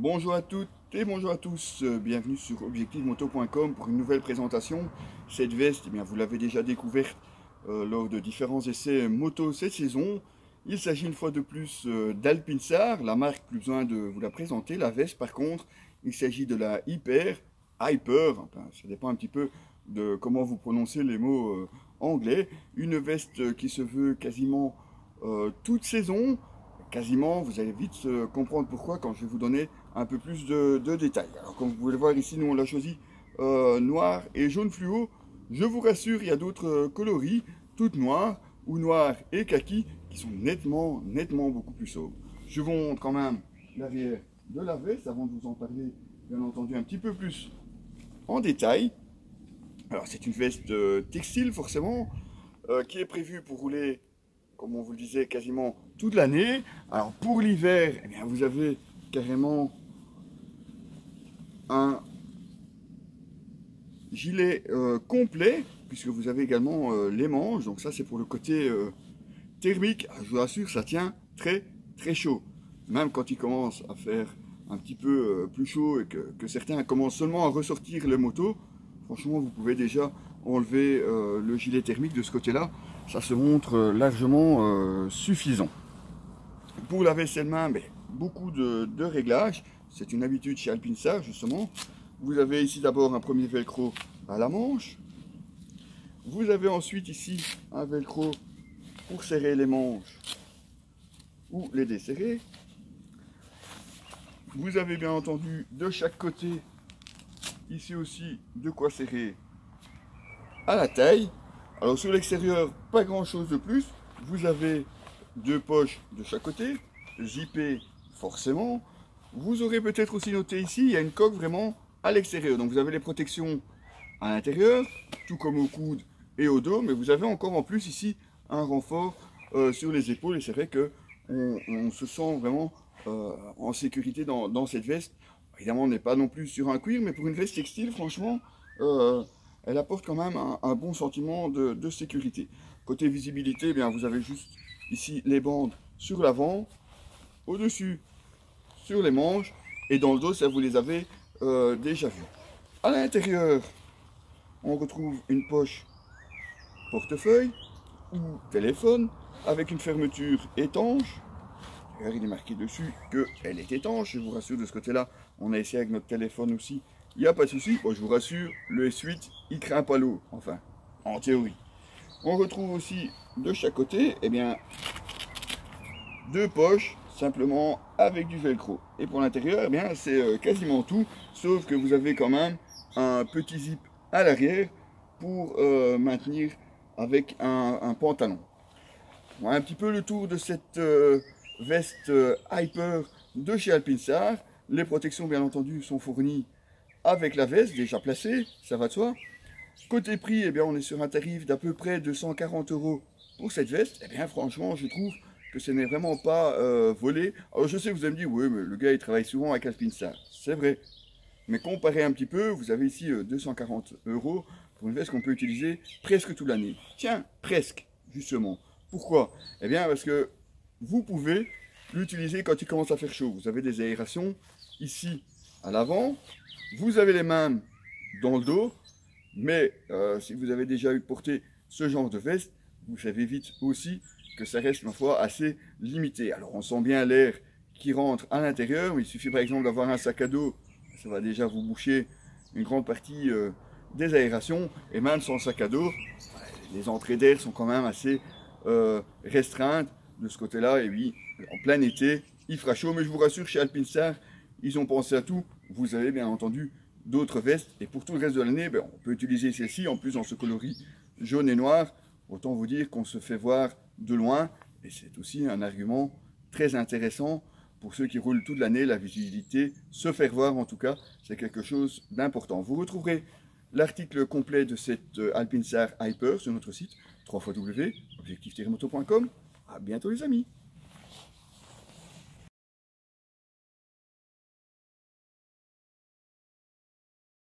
Bonjour à toutes et bonjour à tous, bienvenue sur objectivemoto.com pour une nouvelle présentation. Cette veste, eh bien, vous l'avez déjà découverte lors de différents essais moto cette saison. Il s'agit une fois de plus d'Alpinsar, la marque, plus besoin de vous la présenter. La veste par contre, il s'agit de la Hyper, enfin, ça dépend un petit peu de comment vous prononcez les mots anglais. Une veste qui se veut quasiment toute saison. Quasiment, vous allez vite comprendre pourquoi quand je vais vous donner un peu plus de détails. Alors comme vous pouvez le voir ici, nous on l'a choisi noir et jaune fluo. Je vous rassure, il y a d'autres coloris, toutes noires ou noires et kaki, qui sont nettement beaucoup plus sobres. Je vous montre quand même l'arrière de la veste avant de vous en parler, bien entendu, un petit peu plus en détail. Alors c'est une veste textile forcément, qui est prévue pour rouler, comme on vous le disait, quasiment toute l'année. Alors pour l'hiver, eh bien, vous avez carrément un gilet complet, puisque vous avez également les manches. Donc ça c'est pour le côté thermique. Alors, je vous rassure, ça tient très chaud. Même quand il commence à faire un petit peu plus chaud et que certains commencent seulement à ressortir les motos, franchement vous pouvez déjà enlever le gilet thermique de ce côté-là. Ça se montre largement suffisant. Pour la vaisselle main, mais beaucoup de réglages. C'est une habitude chez Alpinsar justement. Vous avez ici d'abord un premier velcro à la manche. Vous avez ensuite ici un velcro pour serrer les manches ou les desserrer. Vous avez bien entendu de chaque côté ici aussi de quoi serrer à la taille. Alors sur l'extérieur, pas grand chose de plus. Vous avez deux poches de chaque côté, zippées forcément. Vous aurez peut-être aussi noté ici, il y a une coque vraiment à l'extérieur. Donc vous avez les protections à l'intérieur, tout comme au coude et au dos, mais vous avez encore en plus ici un renfort sur les épaules. Et c'est vrai que on se sent vraiment en sécurité dans cette veste. Évidemment, on n'est pas non plus sur un cuir, mais pour une veste textile, franchement, elle apporte quand même un bon sentiment de sécurité. Côté visibilité, eh bien, vous avez juste ici les bandes sur l'avant, au-dessus sur les manches, et dans le dos, ça vous les avez déjà vus. À l'intérieur, on retrouve une poche portefeuille ou téléphone avec une fermeture étanche. D'ailleurs, il est marqué dessus qu'elle est étanche. Je vous rassure, de ce côté-là, on a essayé avec notre téléphone aussi. Il n'y a pas de souci. Bon, je vous rassure, le S8, il craint pas l'eau. Enfin, en théorie. On retrouve aussi de chaque côté, eh bien, deux poches, simplement avec du velcro. Et pour l'intérieur, eh bien, c'est quasiment tout, sauf que vous avez quand même un petit zip à l'arrière pour maintenir avec un pantalon. Voilà un petit peu le tour de cette veste Hyper de chez Alpinsar. Les protections, bien entendu, sont fournies avec la veste déjà placée, ça va de soi. Côté prix, eh bien, on est sur un tarif d'à peu près 240 € pour cette veste. Eh bien, franchement, je trouve que ce n'est vraiment pas volé. Alors, je sais que vous allez me dire, oui, mais le gars, il travaille souvent avec Alpinsar. C'est vrai. Mais comparez un petit peu, vous avez ici 240 € pour une veste qu'on peut utiliser presque toute l'année. Tiens, presque, justement. Pourquoi? Eh bien, parce que vous pouvez l'utiliser quand il commence à faire chaud. Vous avez des aérations ici à l'avant. Vous avez les mêmes dans le dos. Mais si vous avez déjà eu porté ce genre de veste, vous savez vite aussi que ça reste, ma foi, assez limité. Alors, on sent bien l'air qui rentre à l'intérieur. Il suffit, par exemple, d'avoir un sac à dos. Ça va déjà vous boucher une grande partie des aérations. Et même sans sac à dos, les entrées d'air sont quand même assez restreintes de ce côté-là. Et oui, en plein été, il fera chaud. Mais je vous rassure, chez Alpinsar, ils ont pensé à tout. Vous avez bien entendu d'autres vestes. Et pour tout le reste de l'année, ben, on peut utiliser celle-ci. En plus, dans ce coloris jaune et noir, autant vous dire qu'on se fait voir de loin. Et c'est aussi un argument très intéressant pour ceux qui roulent toute l'année. La visibilité, se faire voir en tout cas, c'est quelque chose d'important. Vous retrouverez l'article complet de cette Alpinsar Hyper sur notre site www.objectif-moto.com. À bientôt les amis.